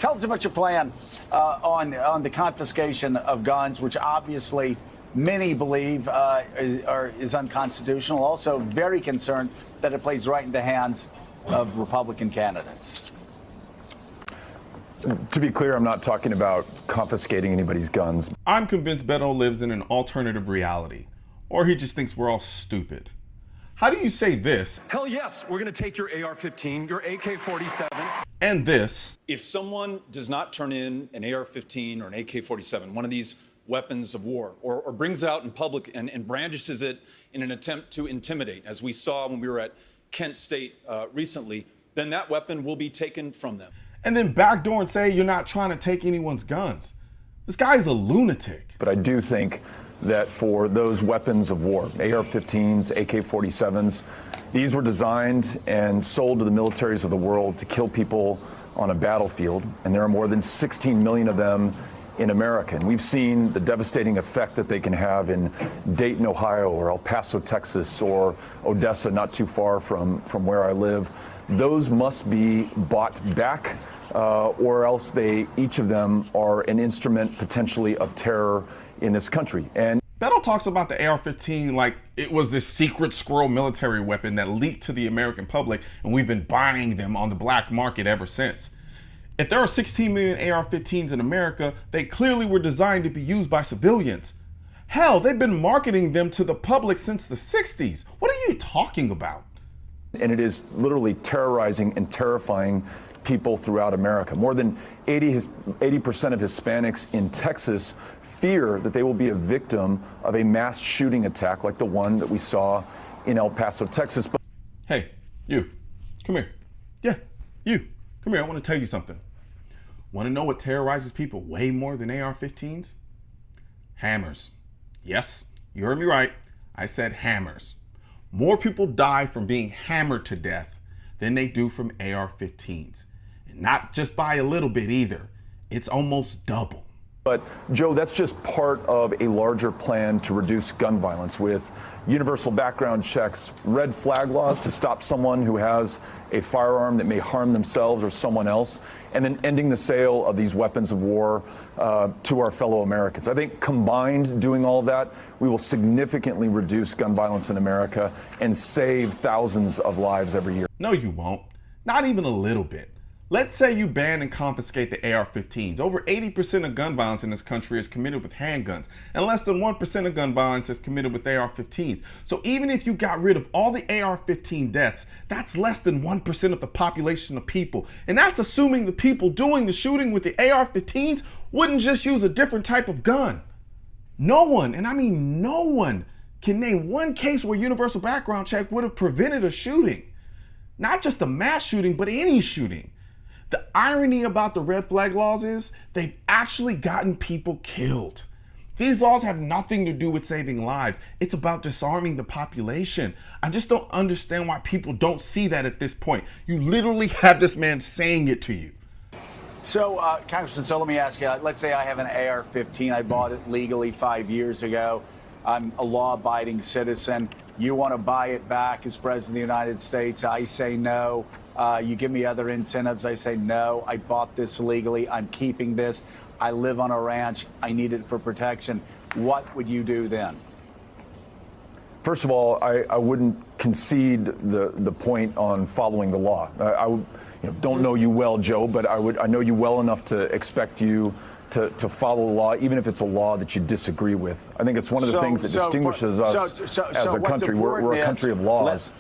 Tell us about your plan on the confiscation of guns, which obviously many believe is unconstitutional. Also very concerned that it plays right in the hands of Republican candidates. To be clear, I'm not talking about confiscating anybody's guns. I'm convinced Beto lives in an alternative reality, or he just thinks we're all stupid. How do you say this? Hell yes, we're going to take your AR-15, your AK-47. And this. If someone does not turn in an AR-15 or an AK-47, one of these weapons of war, or brings it out in public and brandishes it in an attempt to intimidate, as we saw when we were at Kent State recently, then that weapon will be taken from them. And then backdoor and say you're not trying to take anyone's guns. This guy's a lunatic. But I do think that for those weapons of war, AR-15s, AK-47s, these were designed and sold to the militaries of the world to kill people on a battlefield. And there are more than 16 million of them in America. And we've seen the devastating effect that they can have in Dayton, Ohio, or El Paso, Texas, or Odessa, not too far from where I live. Those must be bought back, or else each of them are an instrument potentially of terror in this country. And Beto talks about the AR-15 like it was this secret squirrel military weapon that leaked to the American public, and we've been buying them on the black market ever since. If there are 16 million AR-15s in America, they clearly were designed to be used by civilians. Hell, they've been marketing them to the public since the 60s. What are you talking about? And it is literally terrorizing and terrifying people throughout America. More than 80% of Hispanics in Texas fear that they will be a victim of a mass shooting attack like the one that we saw in El Paso, Texas. Hey, you, come here. Yeah, you, come here. I want to tell you something. Want to know what terrorizes people way more than AR-15s? Hammers. Yes, you heard me right. I said hammers. More people die from being hammered to death than they do from AR-15s. And not just by a little bit either. It's almost double. But Joe, that's just part of a larger plan to reduce gun violence with universal background checks, red flag laws to stop someone who has a firearm that may harm themselves or someone else, and then ending the sale of these weapons of war to our fellow Americans. I think combined doing all of that, we will significantly reduce gun violence in America and save thousands of lives every year. No, you won't. Not even a little bit. Let's say you ban and confiscate the AR-15s. Over 80% of gun violence in this country is committed with handguns, and less than 1% of gun violence is committed with AR-15s. So even if you got rid of all the AR-15 deaths, that's less than 1% of the population of people. And that's assuming the people doing the shooting with the AR-15s wouldn't just use a different type of gun. No one, and I mean no one, can name one case where universal background check would have prevented a shooting. Not just a mass shooting, but any shooting. The irony about the red flag laws is they've actually gotten people killed. These laws have nothing to do with saving lives. It's about disarming the population. I just don't understand why people don't see that at this point. You literally have this man saying it to you. So, Congressman, so let me ask you, let's say I have an AR-15. I bought it legally 5 years ago. I'm a law-abiding citizen. You want to buy it back as President of the United States. I say no. You give me other incentives. I say no. I bought this legally. I'm keeping this. I live on a ranch. I need it for protection. What would you do then? First of all, I wouldn't concede the point on following the law. I don't know you well, Joe, but I know you well enough to expect you to follow the law, even if it's a law that you disagree with. I think it's one of the things that distinguishes us as a country. We're a country of laws.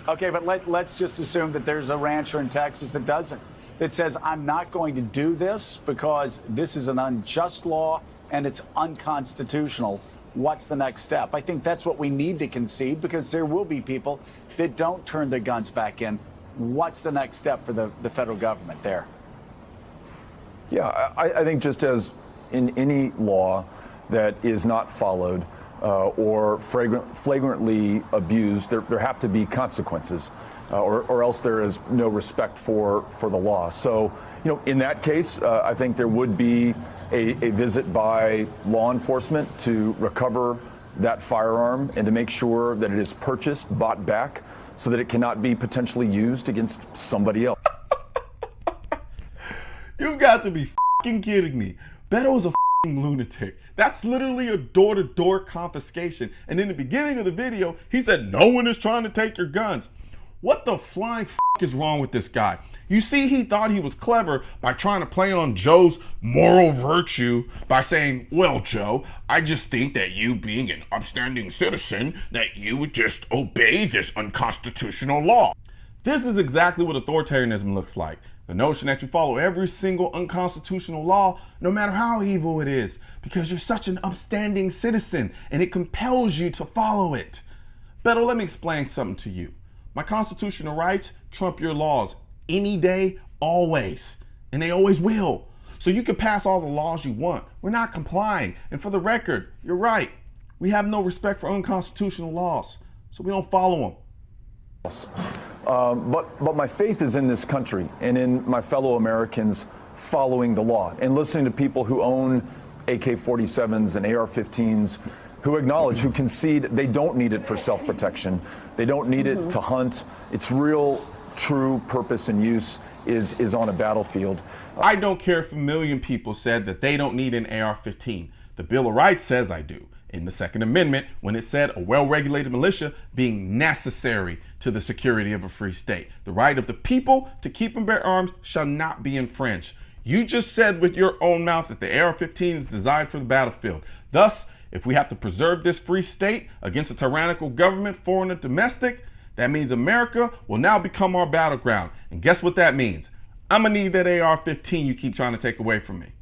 Okay, but let's just assume that there's a rancher in Texas that doesn't, that says, I'm not going to do this because this is an unjust law and it's unconstitutional. What's the next step? I think that's what we need to concede, because there will be people that don't turn their guns back in. What's the next step for the federal government there? Yeah, I think just as in any law that is not followed or flagrantly abused, there have to be consequences, or else there is no respect for the law. So, in that case, I think there would be a visit by law enforcement to recover that firearm and to make sure that it is purchased, bought back, so that it cannot be potentially used against somebody else. You You got to be fucking kidding me. Beto is a fucking lunatic. That's literally a door-to-door confiscation. And in the beginning of the video, he said, no one is trying to take your guns. What the flying is wrong with this guy? You see, he thought he was clever by trying to play on Joe's moral virtue by saying, well, Joe, I just think that you being an upstanding citizen, that you would just obey this unconstitutional law. This is exactly what authoritarianism looks like. The notion that you follow every single unconstitutional law, no matter how evil it is, because you're such an upstanding citizen and it compels you to follow it. Beto, let me explain something to you. My constitutional rights trump your laws any day, always, and they always will. So you can pass all the laws you want. We're not complying. And for the record, you're right. We have no respect for unconstitutional laws, so we don't follow them. But my faith is in this country and in my fellow Americans following the law and listening to people who own AK-47s and AR-15s, who acknowledge, who concede they don't need it for self-protection. They don't need it to hunt. Its real, true purpose and use is on a battlefield. I don't care if 1 million people said that they don't need an AR-15. The Bill of Rights says I do. In the Second Amendment, when it said a well-regulated militia being necessary to the security of a free state. The right of the people to keep and bear arms shall not be infringed. You just said with your own mouth that the AR-15 is designed for the battlefield. Thus, if we have to preserve this free state against a tyrannical government, foreign or domestic, that means America will now become our battleground. And guess what that means? I'm gonna need that AR-15 you keep trying to take away from me.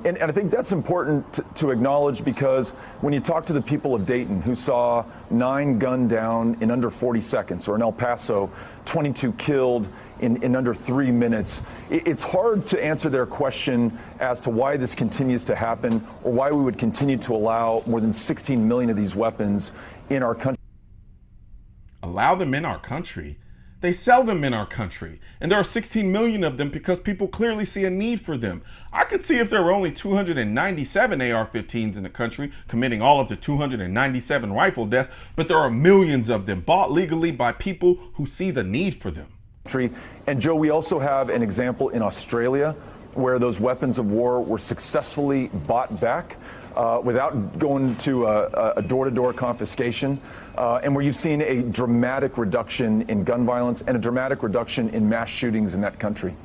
And I think that's important to acknowledge, because when you talk to the people of Dayton who saw 9 gunned down in under 40 seconds, or in El Paso, 22 killed in under 3 minutes, it's hard to answer their question as to why this continues to happen, or why we would continue to allow more than 16 million of these weapons in our country. Allow them in our country? They sell them in our country, and there are 16 million of them because people clearly see a need for them. I could see if there were only 297 AR-15s in the country, committing all of the 297 rifle deaths, but there are millions of them bought legally by people who see the need for them. And Joe, we also have an example in Australia where those weapons of war were successfully bought back without going to a door-to-door confiscation, and where you've seen a dramatic reduction in gun violence and a dramatic reduction in mass shootings in that country.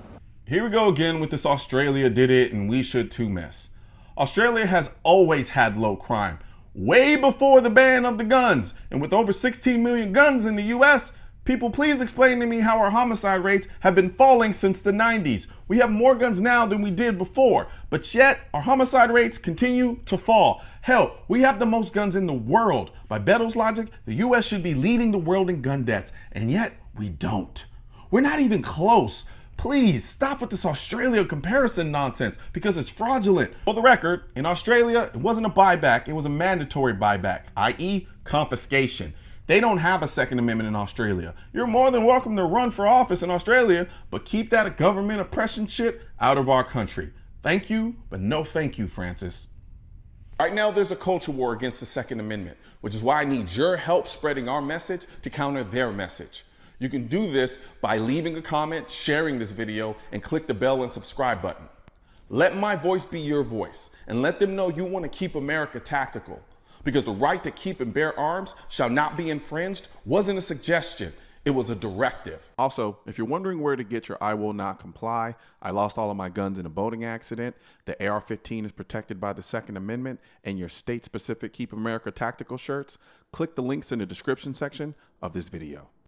Here we go again with this Australia did it and we should too mess. Australia has always had low crime, way before the ban of the guns, and with over 16 million guns in the US, people, please explain to me how our homicide rates have been falling since the 90s. We have more guns now than we did before, but yet our homicide rates continue to fall. Hell, we have the most guns in the world. By Beto's logic, the US should be leading the world in gun deaths, and yet we don't. We're not even close. Please stop with this Australia comparison nonsense, because it's fraudulent. For the record, in Australia, it wasn't a buyback, it was a mandatory buyback, i.e. confiscation. They don't have a Second Amendment in Australia. You're more than welcome to run for office in Australia, but keep that government oppression shit out of our country. Thank you, but no thank you, Francis. Right now, there's a culture war against the Second Amendment, which is why I need your help spreading our message to counter their message. You can do this by leaving a comment, sharing this video, and click the bell and subscribe button. Let my voice be your voice, and let them know you want to keep America tactical. Because the right to keep and bear arms shall not be infringed wasn't a suggestion, it was a directive. Also, if you're wondering where to get your I will not comply, I lost all of my guns in a boating accident, the AR-15 is protected by the Second Amendment, and your state-specific Keep America tactical shirts, click the links in the description section of this video.